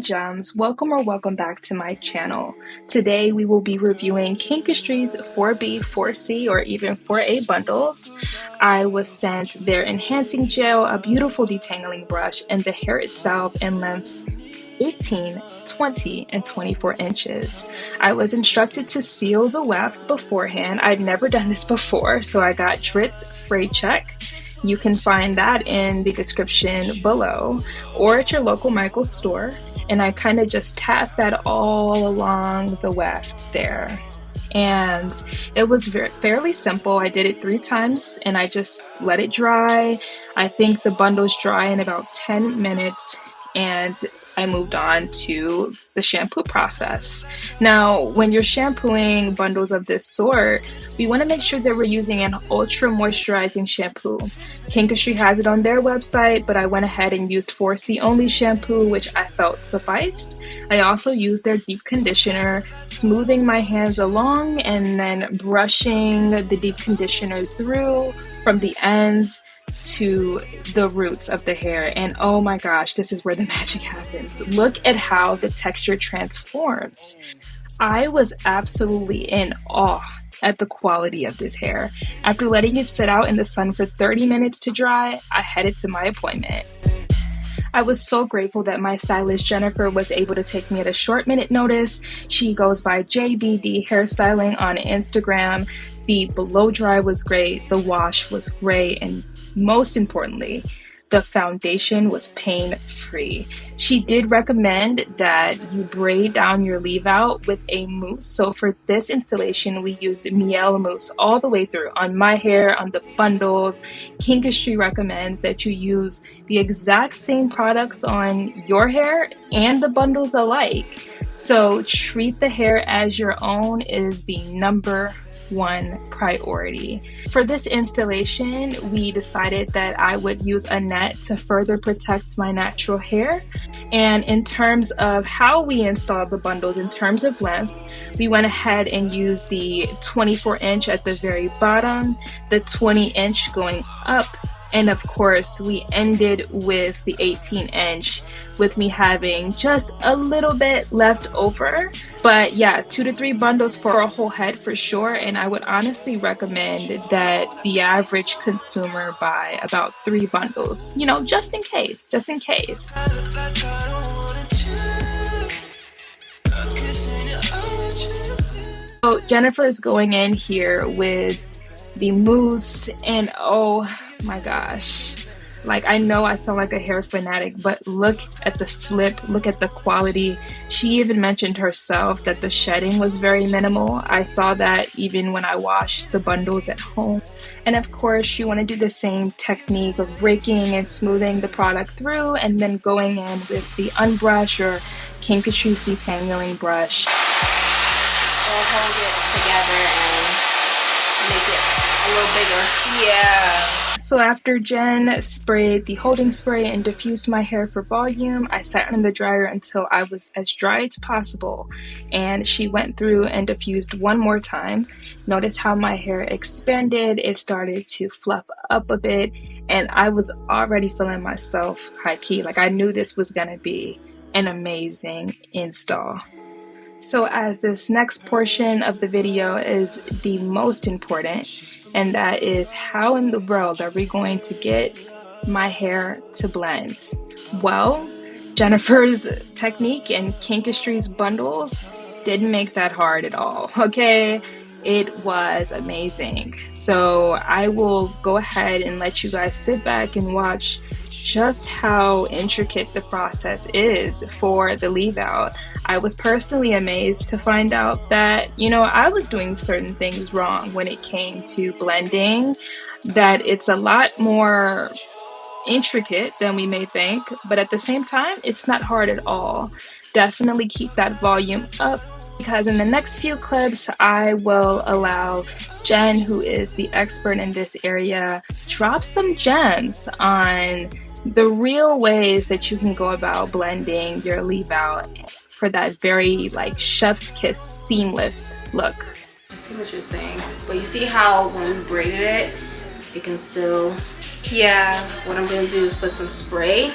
gems, welcome back to my channel. Today we will be reviewing Kinkistry's 4B, 4C, or even 4A bundles. I was sent their enhancing gel, a beautiful detangling brush, and the hair itself in lengths 18, 20, and 24 inches. I was instructed to seal the wefts beforehand. I'd never done this before, so I got Drit's Fray Check. You can find that in the description below or at your local Michael's store. And I kind of just tapped that all along the weft there. And it was fairly simple. I did it 3 times and I just let it dry. I think the bundles dry in about 10 minutes and I moved on to the shampoo process. Now, when you're shampooing bundles of this sort, we want to make sure that we're using an ultra moisturizing shampoo. Kinkistry has it on their website, but I went ahead and used 4C only shampoo, which I felt sufficed. I also used their deep conditioner, smoothing my hands along and then brushing the deep conditioner through from the ends to the roots of the hair. And oh my gosh, this is where the magic happens. Look at how the texture transforms. I was absolutely in awe at the quality of this hair. After letting it sit out in the sun for 30 minutes to dry, I headed to my appointment. I was so grateful that my stylist Jennifer was able to take me at a short minute notice. She goes by JBD Hairstyling on Instagram. The blow dry was great, the wash was great, and most importantly, the foundation was pain-free. She did recommend that you braid down your leave out with a mousse. So for this installation, we used miel mousse all the way through on my hair, on the bundles. Kinkistry recommends that you use the exact same products on your hair and the bundles alike. So treat the hair as your own is the number one priority. For this installation, we decided that I would use a net to further protect my natural hair. And in terms of how we installed the bundles in terms of length, we went ahead and used the 24 inch at the very bottom, the 20 inch going up, and of course we ended with the 18 inch with me having just a little bit left over. But yeah, 2 to 3 bundles for a whole head for sure, and I would honestly recommend that the average consumer buy about 3 bundles, you know, just in case. So Jennifer is going in here with the mousse, and oh my gosh, like, I know I sound like a hair fanatic, but look at the slip, look at the quality. She even mentioned herself that the shedding was very minimal. I saw that even when I washed the bundles at home. And of course, you want to do the same technique of raking and smoothing the product through and then going in with the unbrush or Kinkistry's detangling brush. We'll hold it together and make it a little bigger. Yeah. So after Jen sprayed the holding spray and diffused my hair for volume, I sat in the dryer until I was as dry as possible. And she went through and diffused one more time. Notice how my hair expanded. It started to fluff up a bit. And I was already feeling myself high key. Like, I knew this was going to be an amazing install. So as this next portion of the video is the most important, and that is how in the world are we going to get my hair to blend? Well, Jennifer's technique and Kinkistry's bundles didn't make that hard at all, okay? It was amazing. So I will go ahead and let you guys sit back and watch just how intricate the process is for the leave out. I was personally amazed to find out that, you know, I was doing certain things wrong when it came to blending, that it's a lot more intricate than we may think, but at the same time, it's not hard at all. Definitely keep that volume up, because in the next few clips, I will allow Jen, who is the expert in this area, drop some gems on the real ways that you can go about blending your leave out for that very, like, chef's kiss seamless look. I see what you're saying, but you see how when we braided it, it can still, yeah. What I'm gonna do is put some spray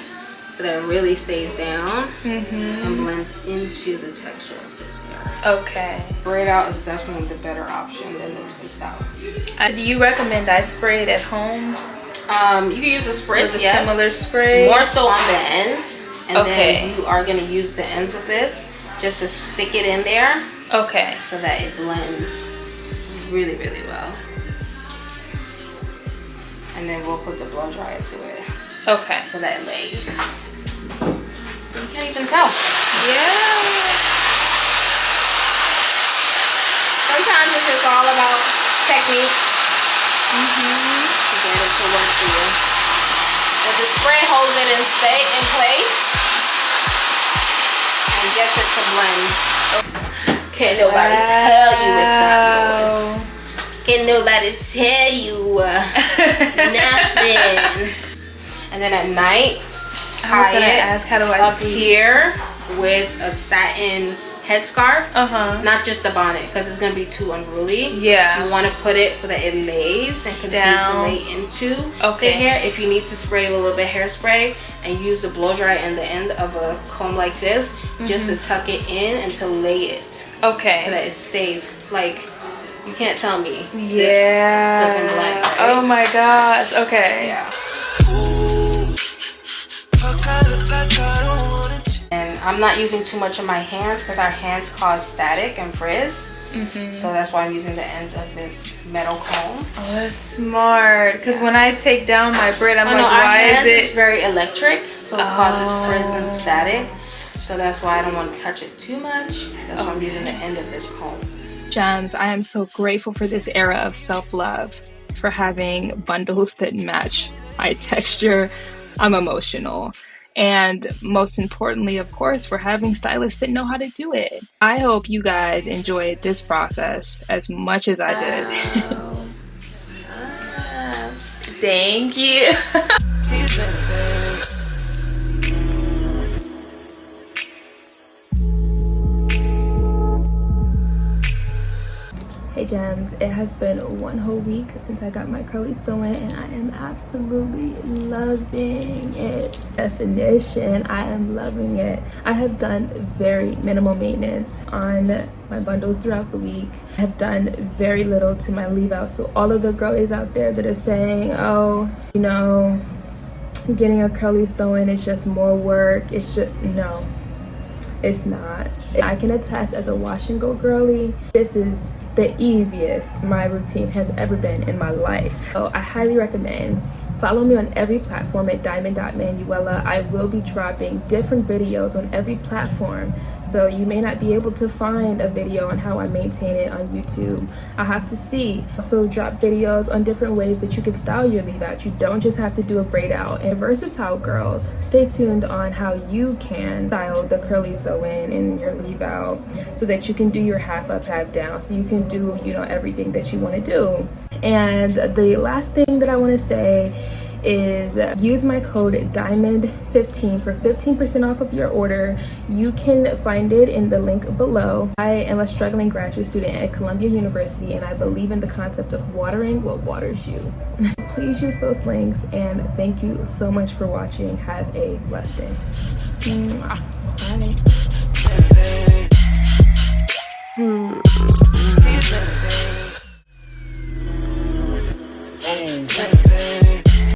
so that it really stays down and blends into the texture of this hair. Okay. Braid out is definitely the better option than the twist out. Do you recommend I spray it at home? You can use a spritz, with a similar spray. More so on the ends. And okay. then you are going to use the ends of this just to stick it in there. Okay. So that it blends really, really well. And then we'll put the blow dryer to it. Okay. So that it lays. You can't even tell. Yeah. Sometimes it's just all about technique. To get it to work for you. If the spray holds it in place and gets it to blend. Can't nobody tell you it's not yours. Can't nobody tell you nothing. And then at night, tie it how do I up here with a satin headscarf. Not just the bonnet, because it's going to be too unruly. Yeah. You want to put it so that it lays and continues to lay into the hair. If you need to spray a little bit hairspray and use the blow dry and the end of a comb like this, just to tuck it in and to lay it. Okay. So that it stays like, you can't tell me this doesn't blend. Right? Oh my gosh. Okay. Yeah. And I'm not using too much of my hands because our hands cause static and frizz. So that's why I'm using the ends of this metal comb. Oh, that's smart. Because when I take down my braid, I'm like, why is it? It's very electric, so it causes frizz and static. So that's why I don't want to touch it too much. That's why I'm using the end of this comb. Gems, I am so grateful for this era of self-love, for having bundles that match my texture. I'm emotional. And most importantly, of course, for having stylists that know how to do it. I hope you guys enjoyed this process as much as I did. Thank you. Hey Gems, it has been one whole week since I got my curly sewing and I am absolutely loving its definition. I am loving it. I have done very minimal maintenance on my bundles throughout the week. I have done very little to my leave out. So all of the girlies out there that are saying, oh, you know, getting a curly sewing is just more work. It's just, no. It's not. I can attest as a wash and go girly, this is the easiest my routine has ever been in my life. So I highly recommend. Follow me on every platform at diamond.manuela. I will be dropping different videos on every platform. So you may not be able to find a video on how I maintain it on YouTube. I have to see. Also drop videos on different ways that you can style your leave out. You don't just have to do a braid out. And versatile girls, stay tuned on how you can style the curly sew-in in your leave out so that you can do your half up, half down. So you can do, you know, everything that you want to do. And the last thing that I want to say is use my code DIAMOND15 for 15% off of your order. You can find it in the link below. I am a struggling graduate student at Columbia University and I believe in the concept of watering what waters you. Please use those links and thank you so much for watching. Have a blessed day. Bye.